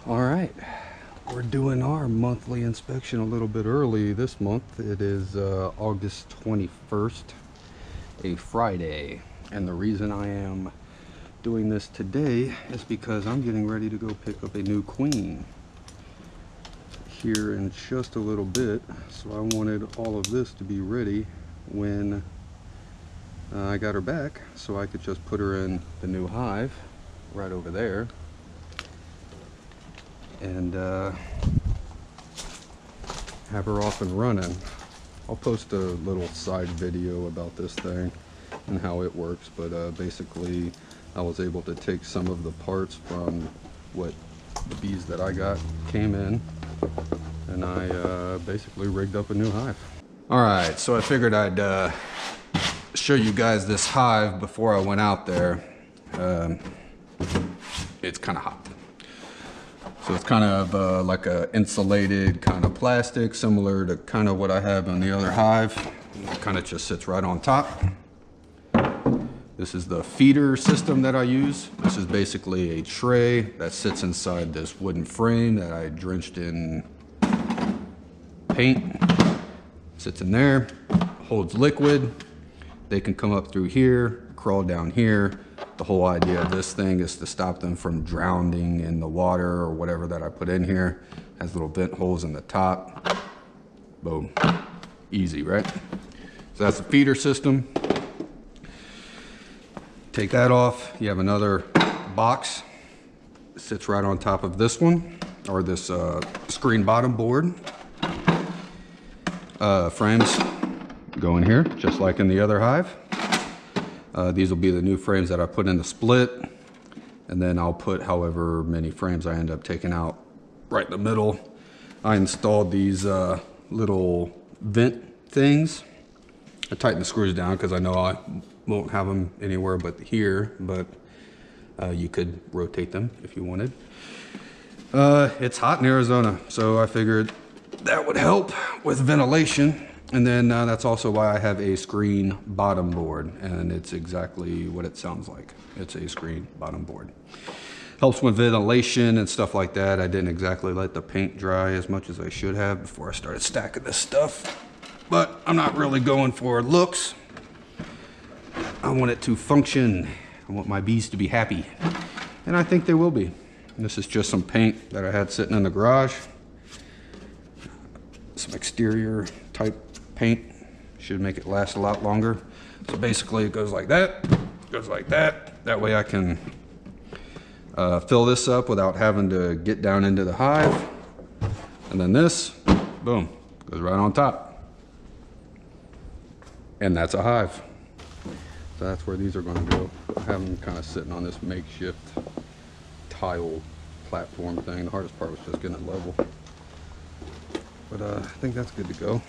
All right, we're doing our monthly inspection a little bit early this month. It is August 21st, a Friday. And the reason I am doing this today is because I'm getting ready to go pick up a new queen here in just a little bit. So I wanted all of this to be ready when I got her back, so I could just put her in the new hive right over there and have her off and running. I'll post a little side video about this thing and how it works, but basically I was able to take some of the parts from what the bees that I got came in, and I basically rigged up a new hive. All right, so I figured I'd show you guys this hive before I went out there. It's kind of hot. So it's kind of like a insulated kind of plastic, similar to kind of what I have on the other hive. It kind of just sits right on top. This is the feeder system that I use. This is basically a tray that sits inside this wooden frame that I drenched in paint. Sits in there, holds liquid. They can come up through here, crawl down here. The whole idea of this thing is to stop them from drowning in the water or whatever that I put in here. Has little vent holes in the top. Boom. Easy, right? So that's the feeder system. Take that off. You have another box. It sits right on top of this one, or this screen bottom board. Frames go in here, just like in the other hive. These will be the new frames that I put in the split, and then I'll put however many frames I end up taking out right in the middle. I installed these little vent things. I tightened the screws down because I know I won't have them anywhere but here, but you could rotate them if you wanted. It's hot in Arizona, so I figured that would help with ventilation. And then that's also why I have a screen bottom board, and it's exactly what it sounds like. It's a screen bottom board. Helps with ventilation and stuff like that. I didn't exactly let the paint dry as much as I should have before I started stacking this stuff, but I'm not really going for looks. I want it to function. I want my bees to be happy, and I think they will be. And this is just some paint that I had sitting in the garage. Some exterior type paint, should make it last a lot longer. So basically it goes like that, goes like that. That way I can fill this up without having to get down into the hive. And then this, boom, goes right on top. And that's a hive. So that's where these are going to go. I have them kind of sitting on this makeshift tile platform thing. The hardest part was just getting it level. But I think that's good to go.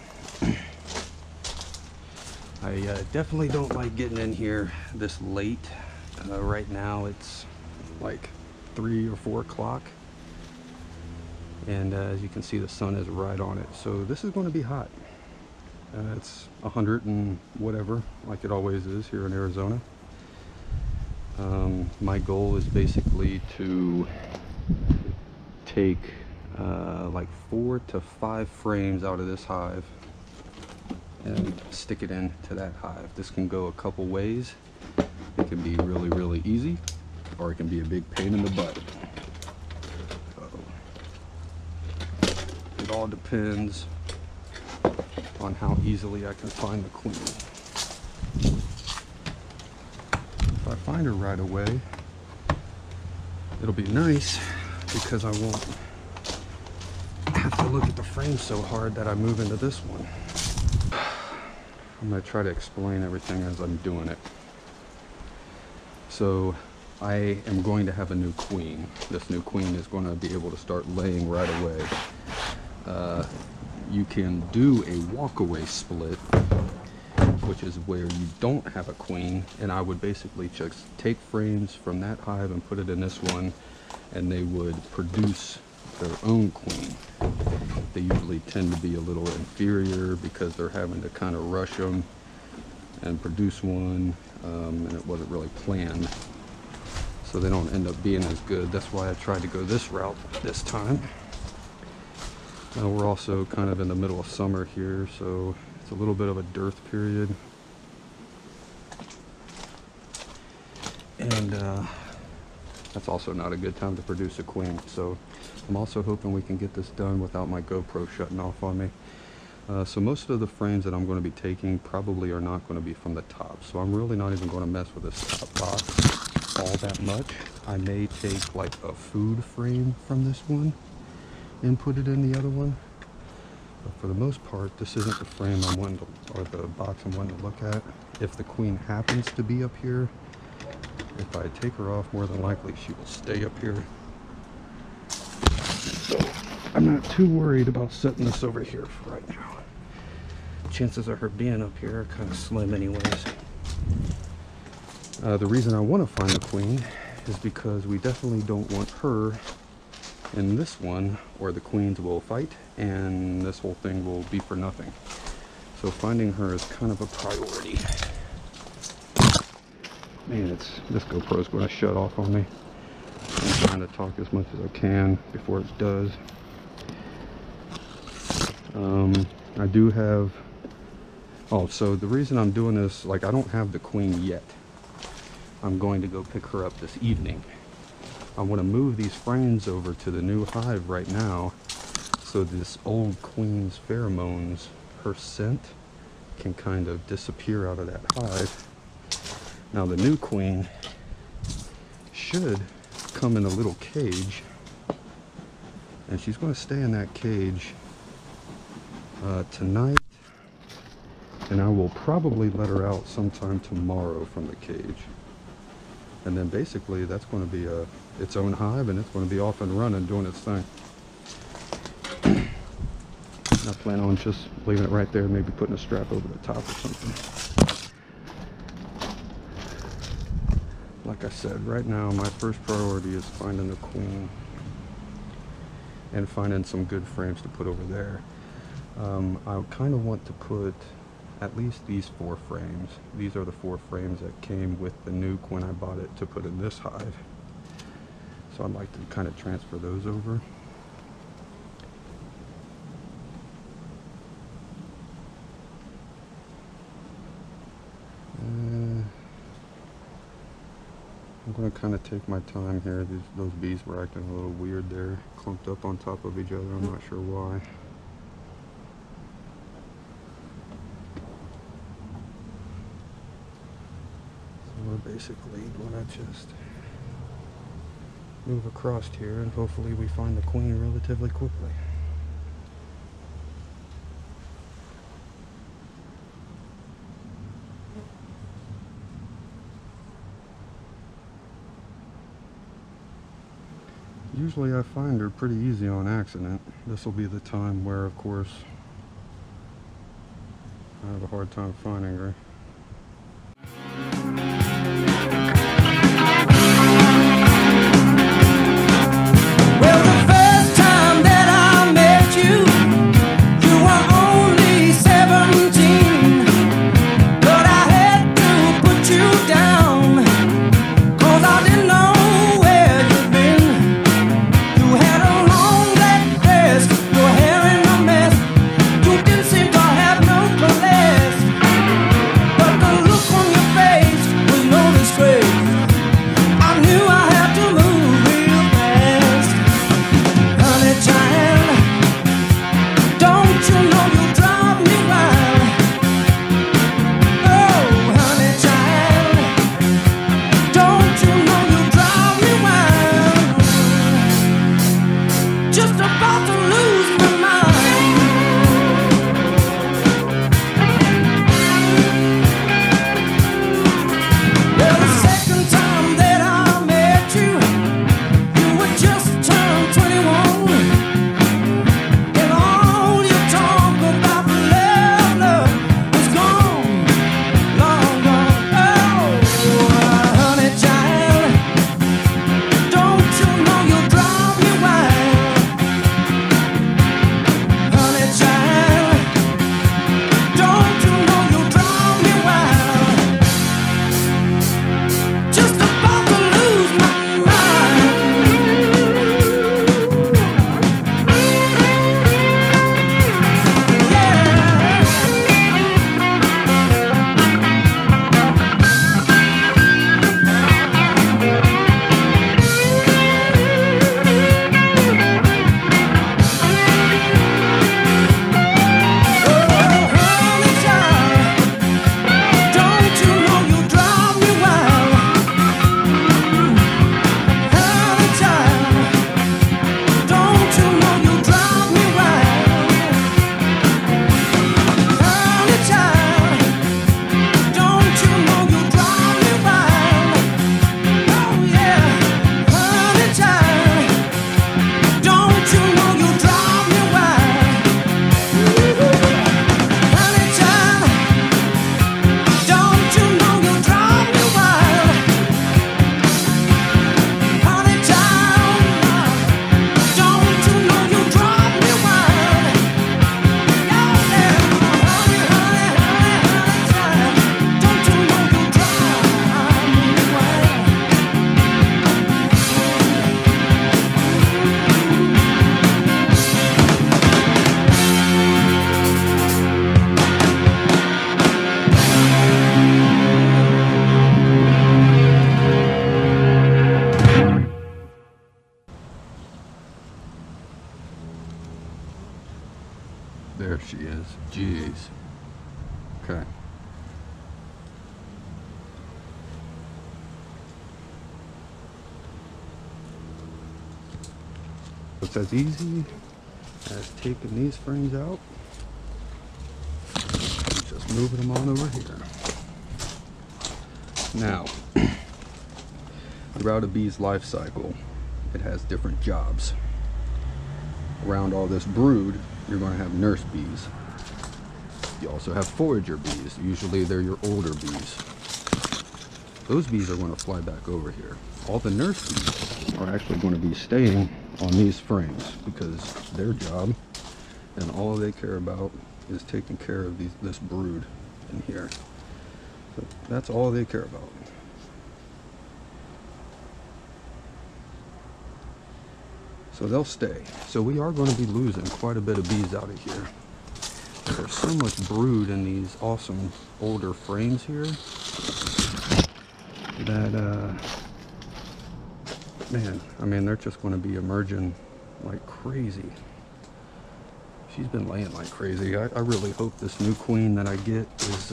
I definitely don't like getting in here this late. Right now it's like 3 or 4 o'clock. And as you can see, the sun is right on it. So this is going to be hot. It's 100 and whatever, like it always is here in Arizona. My goal is basically to take like 4 to 5 frames out of this hive and stick it into that hive. This can go a couple ways. It can be really, really easy, or it can be a big pain in the butt. It all depends on how easily I can find the queen. If I find her right away, it'll be nice because I won't have to look at the frame so hard that I move into this one. I'm going to try to explain everything as I'm doing it. So I am going to have a new queen. This new queen is going to be able to start laying right away. You can do a walkaway split, which is where you don't have a queen, and I would basically just take frames from that hive and put it in this one, and they would produce their own queen. They usually tend to be a little inferior because they're having to kind of rush them and produce one, and it wasn't really planned. so they don't end up being as good. That's why I tried to go this route this time. Now we're also kind of in the middle of summer here, so it's a little bit of a dearth period. And that's also not a good time to produce a queen. So I'm also hoping we can get this done without my GoPro shutting off on me. So most of the frames that I'm going to be taking probably are not going to be from the top. So I'm really not even going to mess with this top box all that much. I may take like a food frame from this one and put it in the other one. But for the most part, this isn't the frame I'm wanting to, or the box I'm wanting to look at. If the queen happens to be up here, if I take her off, more than likely she will stay up here. So I'm not too worried about setting this over here for right now. Chances of her being up here are kind of slim anyways. The reason I want to find the queen is because we definitely don't want her in this one, or the queens will fight and this whole thing will be for nothing. So finding her is kind of a priority. Man, this GoPro's going to shut off on me. I'm trying to talk as much as I can before it does. I do have... Oh, so the reason I'm doing this, like, I don't have the queen yet. I'm going to go pick her up this evening. I want to move these frames over to the new hive right now, so this old queen's pheromones, her scent, can kind of disappear out of that hive. Now the new queen should come in a little cage, and she's going to stay in that cage tonight, and I will probably let her out sometime tomorrow from the cage. And then basically that's going to be its own hive, and it's going to be off and running doing its thing. I plan on just leaving it right there, maybe putting a strap over the top or something. Like I said, right now my first priority is finding the queen and finding some good frames to put over there. I kind of want to put at least these 4 frames. These are the 4 frames that came with the nuke when I bought it to put in this hive. So I'd like to kind of transfer those over. I'm going to kind of take my time here. Those bees were acting a little weird there, clumped up on top of each other. I'm not sure why. So we're basically going to just move across here, and hopefully we find the queen relatively quickly. Usually I find her pretty easy on accident. This will be the time where, of course, I have a hard time finding her. There she is. Jeez. Okay. It's as easy as taking these frames out and just moving them on over here. Now, throughout a bee's life cycle, it has different jobs. Around all this brood, you're going to have nurse bees. You also have forager bees. Usually they're your older bees. Those bees are going to fly back over here. All the nurse bees are actually going to be staying on these frames because their job and all they care about is taking care of this brood in here. So that's all they care about. So they'll stay. So we are going to be losing quite a bit of bees out of here. There's so much brood in these awesome older frames here that, man, I mean, they're just going to be emerging like crazy. She's been laying like crazy. I really hope this new queen that I get is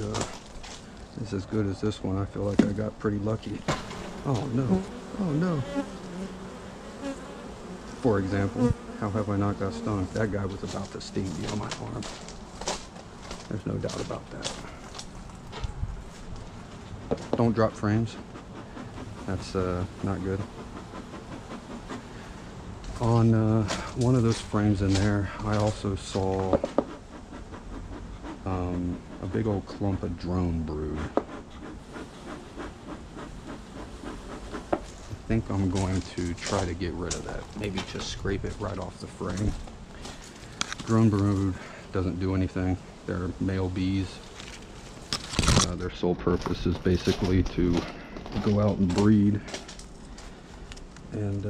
as good as this one. I feel like I got pretty lucky. Oh no, oh no. For example, how have I not got stung? That guy was about to sting me on my arm. There's no doubt about that. Don't drop frames. That's not good. On one of those frames in there, I also saw a big old clump of drone brood. I think I'm going to try to get rid of that. Maybe just scrape it right off the frame. Drone brood doesn't do anything. They're male bees. Their sole purpose is basically to go out and breed. And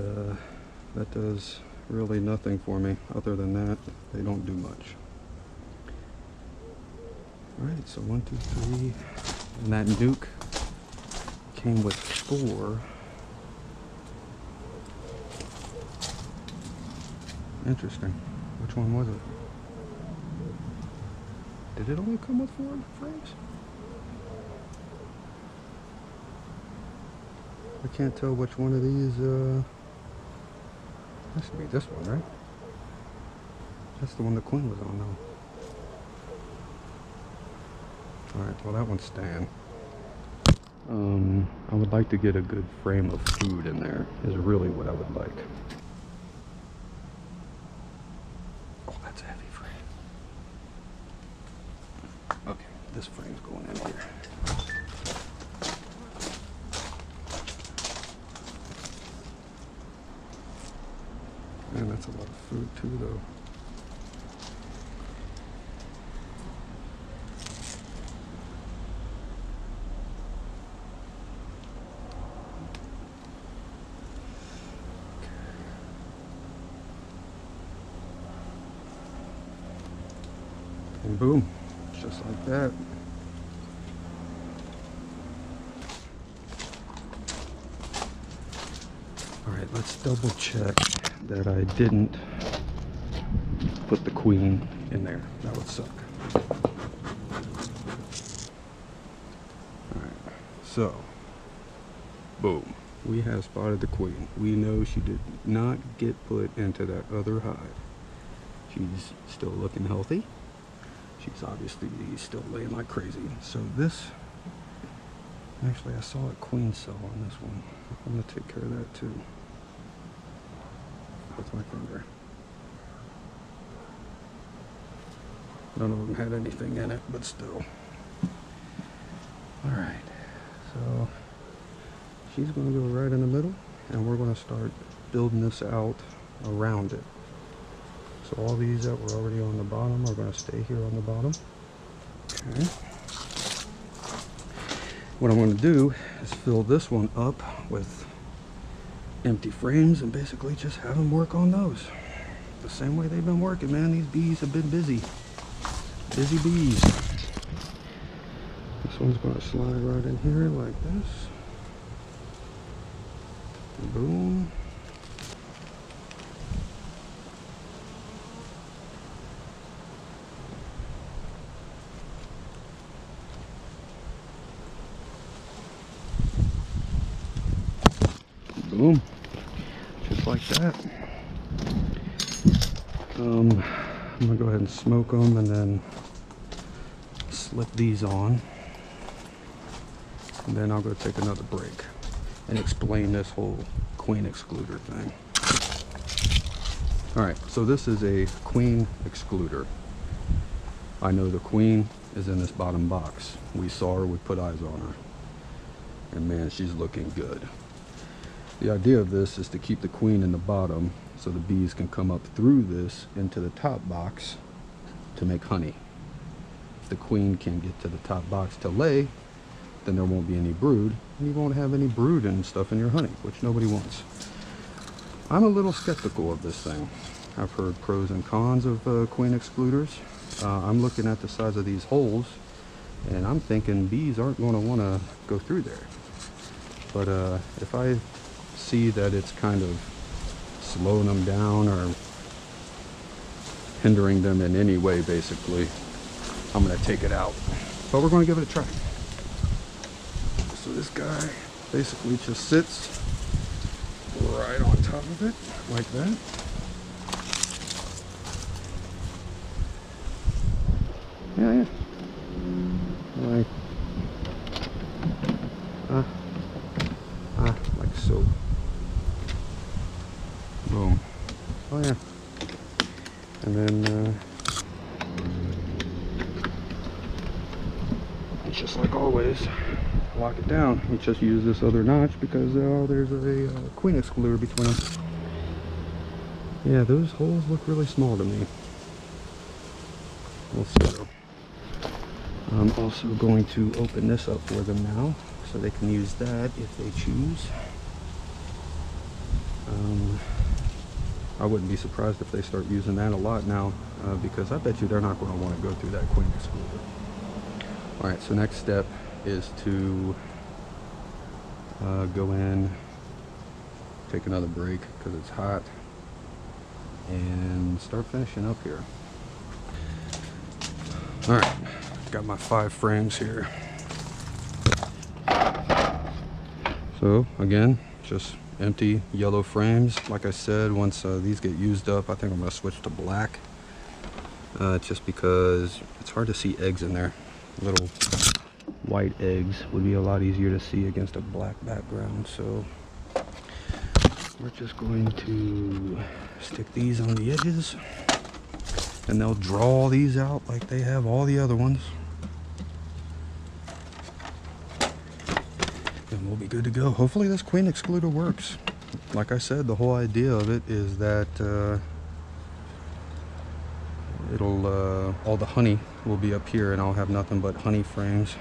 that does really nothing for me. Other than that, they don't do much. Alright, so 1, 2, 3. And that nuke came with 4. Interesting. Which one was it? Did it only come with 4 frames? I can't tell which one of these, has to be this one, right? That's the one the queen was on, though. Alright, well that one's staying. I would like to get a good frame of food in there, is really what I would like. Oh, that's a heavy frame. Okay, this frame's going in here. Man, that's a lot of food too, though. And boom, just like that. All right, let's double check that I didn't put the queen in there. That would suck. All right, so boom, we have spotted the queen. We know she did not get put into that other hive. She's still looking healthy. She's obviously still laying like crazy. So this, actually I saw a queen cell on this one. I'm gonna take care of that too. With my finger. None of them had anything in it, but still. Alright, so she's gonna go right in the middle, and we're gonna start building this out around it. So all these that were already on the bottom are going to stay here on the bottom. Okay. What I'm going to do is fill this one up with empty frames and basically just have them work on those. The same way they've been working, man. These bees have been busy. Busy bees. This one's going to slide right in here like this. Boom. Boom. Just like that. I'm gonna go ahead and smoke them and then slip these on. And then I'll go take another break and explain this whole queen excluder thing. Alright, so this is a queen excluder. I know the queen is in this bottom box. We saw her, we put eyes on her. And man, she's looking good. The idea of this is to keep the queen in the bottom so the bees can come up through this into the top box to make honey. If the queen can't get to the top box to lay, then there won't be any brood, and you won't have any brood and stuff in your honey, which nobody wants. I'm a little skeptical of this thing. I've heard pros and cons of queen excluders. I'm looking at the size of these holes, and I'm thinking bees aren't going to want to go through there. But if I see that it's kind of slowing them down or hindering them in any way, basically, I'm going to take it out. But we're going to give it a try. So this guy basically just sits right on top of it, like that. Yeah. Like, like so. Boom. Oh yeah. And then, just like always, lock it down. You just use this other notch because there's a queen excluder between them. Yeah, those holes look really small to me. We'll see though. I'm also going to open this up for them now so they can use that if they choose. I wouldn't be surprised if they start using that a lot now because I bet you they're not going to want to go through that queen excluder. Alright, so next step is to go in, take another break because it's hot, and start finishing up here. Alright, got my 5 frames here. So again, just empty yellow frames. Like I said, once these get used up, I think I'm going to switch to black just because it's hard to see eggs in there. Little white eggs would be a lot easier to see against a black background. So we're just going to stick these on the edges and they'll draw these out like they have all the other ones, and we'll be good to go. Hopefully this queen excluder works. Like I said, the whole idea of it is that all the honey will be up here and I'll have nothing but honey frames.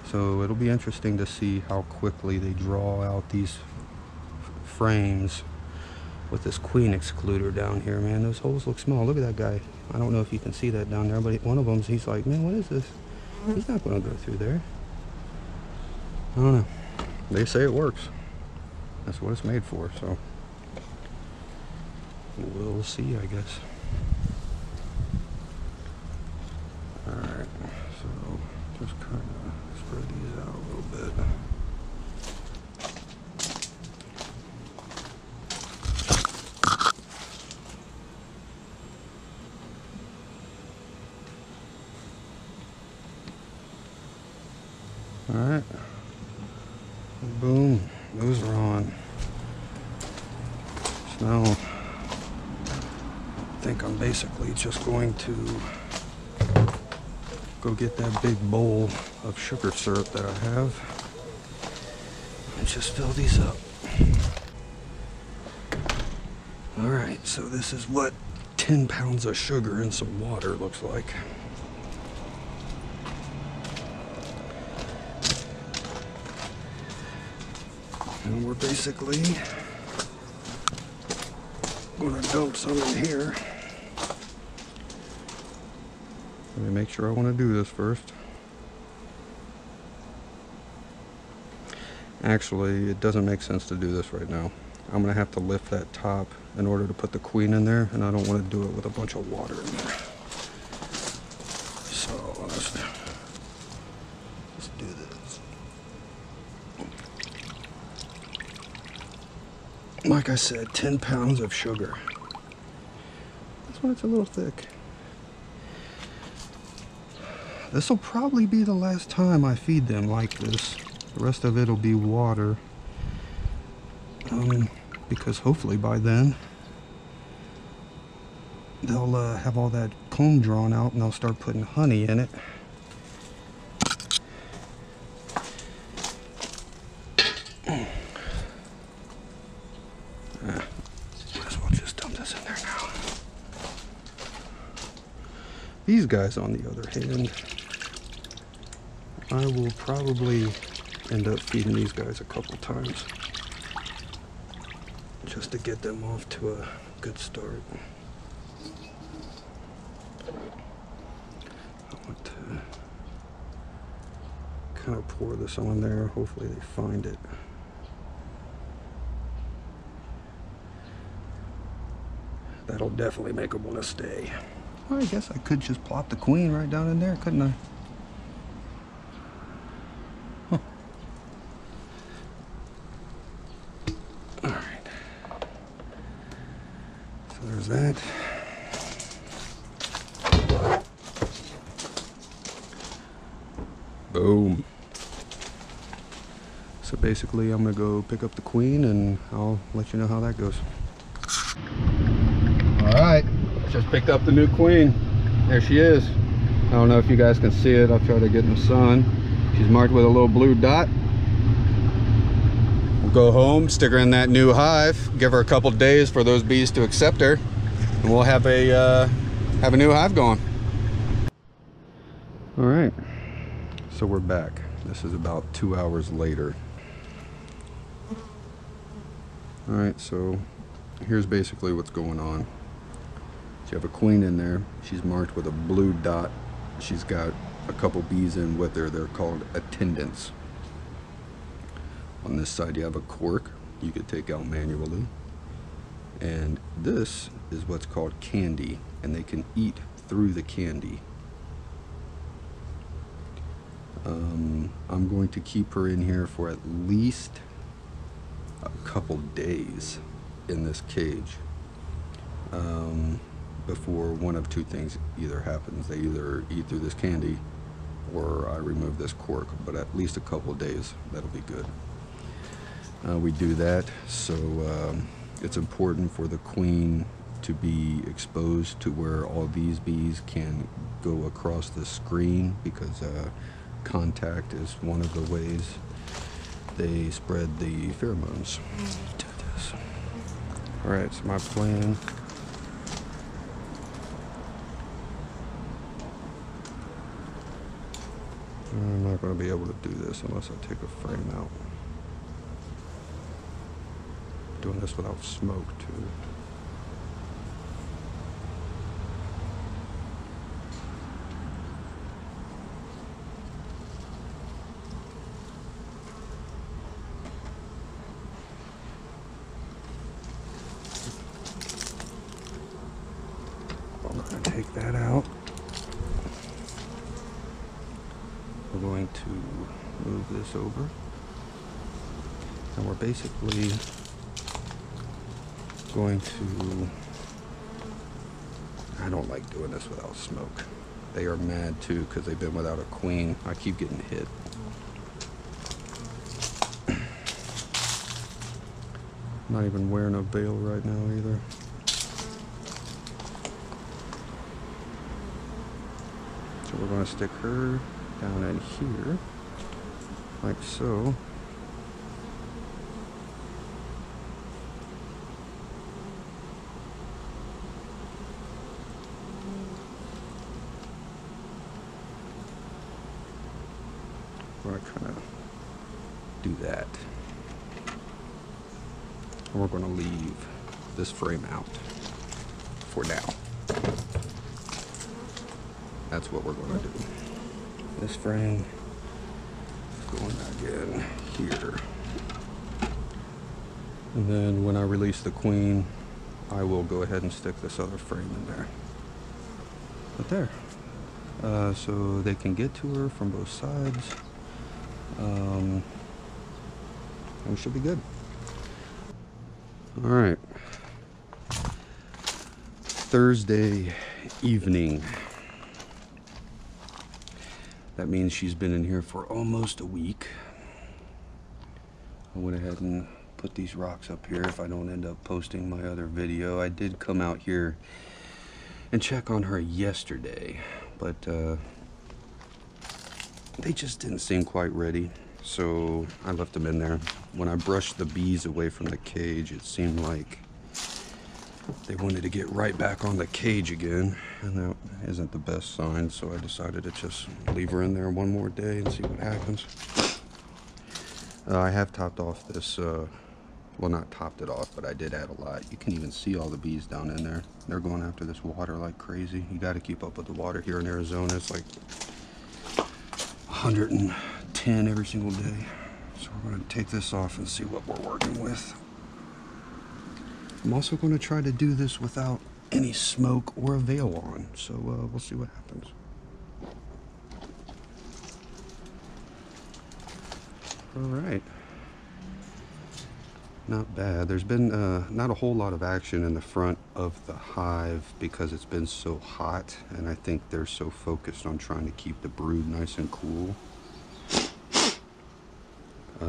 So it'll be interesting to see how quickly they draw out these frames with this queen excluder down here. Man, those holes look small. Look at that guy. I don't know if you can see that down there, but one of them, he's like, man, what is this? He's not going to go through there. I don't know. They say it works. That's what it's made for, so we'll see, I guess. Alright, so just kind of spread these out a little bit. Alright, boom, those are on. So now I think I'm basically just going to go get that big bowl of sugar syrup that I have and just fill these up. Alright, so this is what 10 pounds of sugar and some water looks like. And we're basically going to dump some in here. Let me make sure I want to do this first. Actually, it doesn't make sense to do this right now. I'm going to have to lift that top in order to put the queen in there, and I don't want to do it with a bunch of water in there. So let's do this. Like I said, 10 pounds of sugar. That's why it's a little thick. This will probably be the last time I feed them like this. The rest of it will be water. Because hopefully by then they'll have all that comb drawn out and they'll start putting honey in it. Might as well just dump this in there now. These guys, on the other hand, I will probably end up feeding these guys a couple times just to get them off to a good start. I want to kind of pour this on there. Hopefully they find it. That'll definitely make them want to stay. Well, I guess I could just plop the queen right down in there, couldn't I? Huh. All right. So there's that. Boom. So basically I'm gonna go pick up the queen and I'll let you know how that goes. All right, just picked up the new queen. There she is. I don't know if you guys can see it. I'll try to get in the sun. She's marked with a little blue dot. We'll go home, stick her in that new hive, give her a couple days for those bees to accept her, and we'll have a new hive going. All right, so we're back. This is about 2 hours later. All right, so here's basically what's going on. So you have a queen in there. She's marked with a blue dot. She's got a couple bees in with her. They're called attendants. On this side you have a cork you could take out manually. And this is what's called candy, and they can eat through the candy. I'm going to keep her in here for at least a couple days in this cage before one of two things either happens. They either eat through this candy or I remove this cork, but at least a couple days, that'll be good. We do that so it's important for the queen to be exposed to where all these bees can go across the screen, because contact is one of the ways they spread the pheromones. Do this. All right, so my plan. I'm not going to be able to do this unless I take a frame out. Doing this without smoke too. I'm going to take that out. We're going to move this over. And we're basically going to, I don't like doing this without smoke. They are mad too because they've been without a queen. I keep getting hit. I'm not even wearing a veil right now either. So we're going to stick her down in here, like so. We're going to kind of do that. And we're going to leave this frame out for now. That's what we're going to do. This frame is going back in here. And then when I release the queen, I will go ahead and stick this other frame in there. But there. So they can get to her from both sides. And we should be good. All right. Thursday evening. That means she's been in here for almost a week. I went ahead and put these rocks up here if I don't end up posting my other video. I did come out here and check on her yesterday, but they just didn't seem quite ready, so I left them in there. When I brushed the bees away from the cage, it seemed like they wanted to get right back on the cage again, and that isn't the best sign, so I decided to just leave her in there one more day and see what happens. I have topped off this, well, not topped it off, but I did add a lot. You can even see all the bees down in there. They're going after this water like crazy. You got to keep up with the water here in Arizona. It's like 110 every single day. So we're going to take this off and see what we're working with. I'm also going to try to do this without any smoke or a veil on, so we'll see what happens. All right. Not bad. There's been not a whole lot of action in the front of the hive because it's been so hot, and I think they're so focused on trying to keep the brood nice and cool.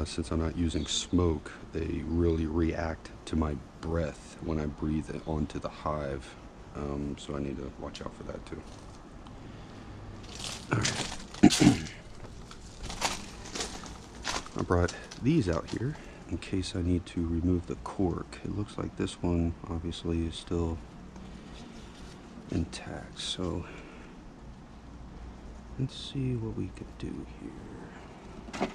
Since I'm not using smoke, they really react to my breath when I breathe it onto the hive. So I need to watch out for that too. All right. I brought these out here in case I need to remove the cork. It looks like this one obviously is still intact. So let's see what we can do here.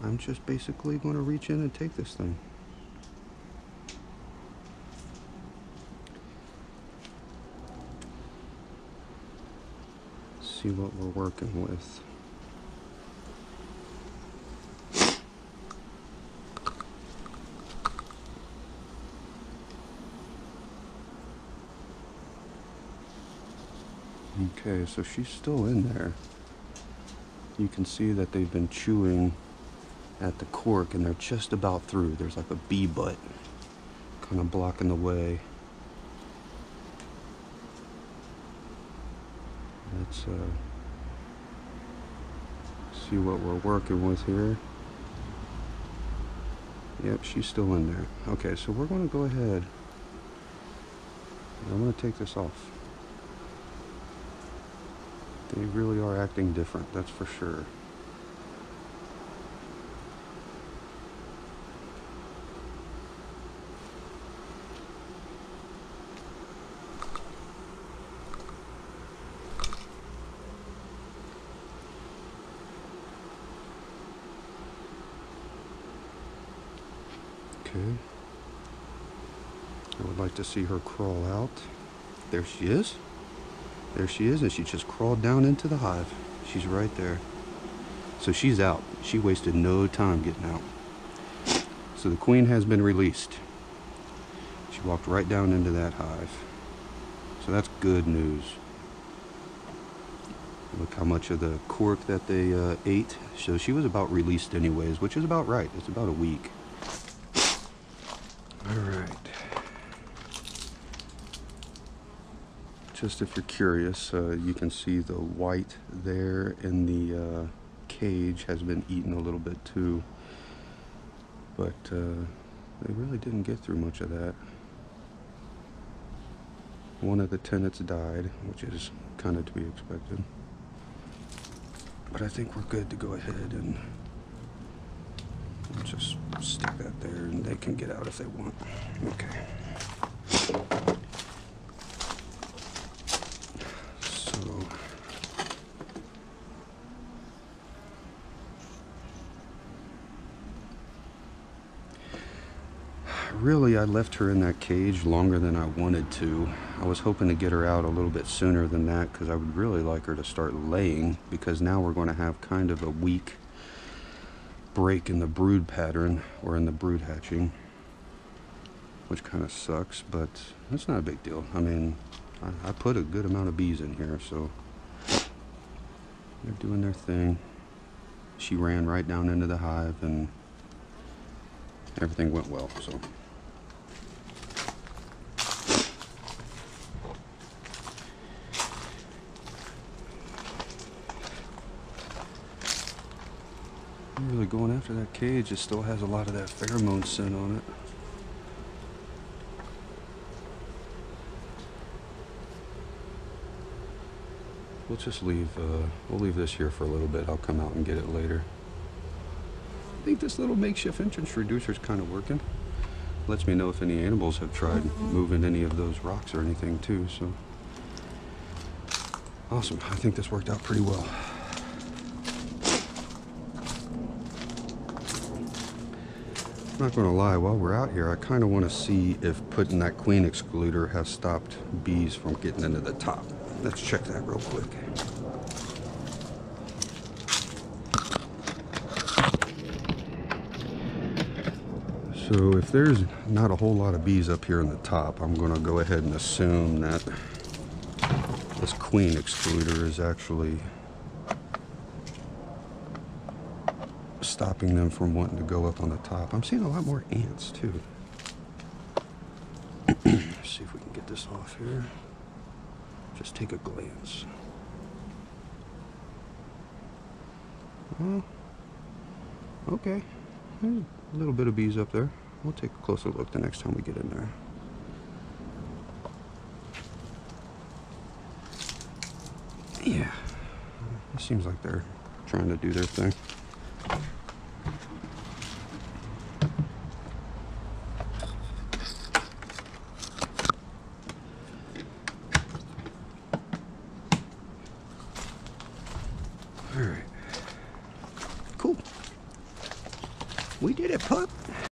I'm just basically going to reach in and take this thing. See what we're working with. Okay, so she's still in there. You can see that they've been chewing at the cork and they're just about through. There's like a bee butt kind of blocking the way. Let's see what we're working with here. Yep, she's still in there. Okay, so we're going to go ahead. I'm going to take this off. They really are acting different, that's for sure. Okay. I would like to see her crawl out. There she is. There she is, and she just crawled down into the hive. She's right there. So she's out. She wasted no time getting out. So the queen has been released. She walked right down into that hive. So that's good news. Look how much of the cork that they ate. So she was about released anyways, which is about right. It's about a week. All right. Just if you're curious, you can see the white there in the cage has been eaten a little bit too. But they really didn't get through much of that. One of the tenants died, which is kind of to be expected. But I think we're good to go ahead and just stick that there and they can get out if they want. Okay. So really, I left her in that cage longer than I wanted to. I was hoping to get her out a little bit sooner than that because I would really like her to start laying, because now we're going to have kind of a week break in the brood pattern or in the brood hatching, which kind of sucks, but that's not a big deal. I mean, I put a good amount of bees in here, so they're doing their thing. She ran right down into the hive and everything went well. So. I'm really going after that cage. It still has a lot of that pheromone scent on it. We'll just leave, we'll leave this here for a little bit. I'll come out and get it later. I think this little makeshift entrance reducer is kind of working. Lets me know if any animals have tried moving any of those rocks or anything too, so. Awesome, I think this worked out pretty well. I'm not gonna lie, while we're out here, I kind of want to see if putting that queen excluder has stopped bees from getting into the top. Let's check that real quick. So if there's not a whole lot of bees up here in the top, I'm gonna go ahead and assume that this queen excluder is actually stopping them from wanting to go up on the top. I'm seeing a lot more ants too. Let's see if we can get this off here. Just take a glance. Well, okay. There's a little bit of bees up there. We'll take a closer look the next time we get in there. Yeah, it seems like they're trying to do their thing.